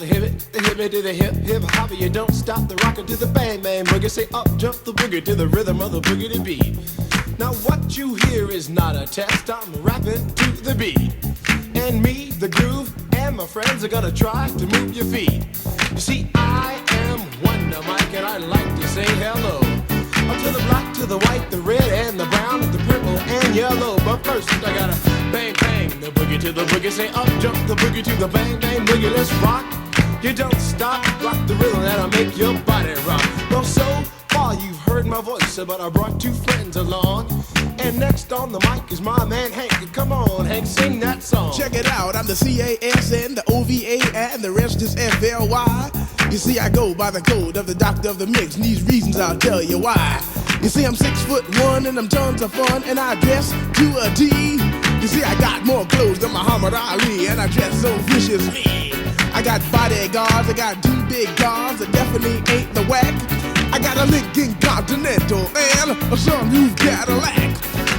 the hip to the hip, hip hopper. You don't stop the rocker to the bang bang boogie. Say up jump the boogie to the rhythm of the boogie to beat. Now what you hear is not a test. I'm rapping to the beat, and me, the groove, and my friends are gonna try to move your feet. You see, I am Wonder Mike, and I like to say hello up to the black, to the white, the red, and the brown, and the purple, and yellow. But first, I gotta bang, bang, the boogie to the boogie. Say up, jump the boogie to the bang, bang, boogie. Let's rock. You don't stop, rock the rhythm that'll make your body rock. Well, so far you've heard my voice, but I brought two friends along. And next on the mic is my man Hank. Come on, Hank, sing that song. Check it out, I'm the CASN, the OVA, and the rest is FLY. You see, I go by the code of the doctor of the mix, and these reasons I'll tell you why. You see, I'm 6'1" and I'm tons of fun, and I dress to a T. You see, I got more clothes than Muhammad Ali, and I dress so viciously. I got bodyguards, I got two big cars that definitely ain't the whack. I got a Lincoln Continental and a sunroof Cadillac.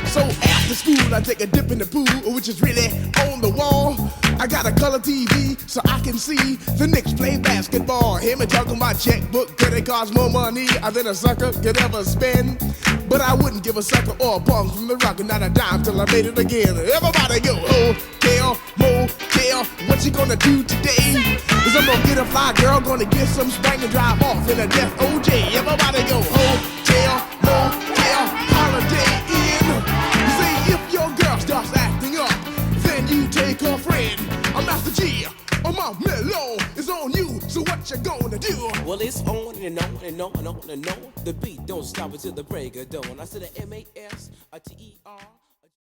So after school, I take a dip in the pool, which is really on the wall. I got a color TV so I can see the Knicks play basketball. Him and talking my checkbook, cause it costs more money than a sucker could ever spend. But I wouldn't give a sucker or a bum from the rock, not a dime till I made it again. Everybody go, hotel, motel, what you gonna do today? Cause I'm gonna get a fly girl, gonna get some spank and drive off in a death OJ. Everybody go, hotel, motel, holiday inn. You say if your girl starts acting up, then you take her friend. I'm Master G, my mellow is on you, so what you gonna do? Well, it's on and on and on and on and on. The beat don't stop until the break of dawn. I said a M-A-S, a T-E-R.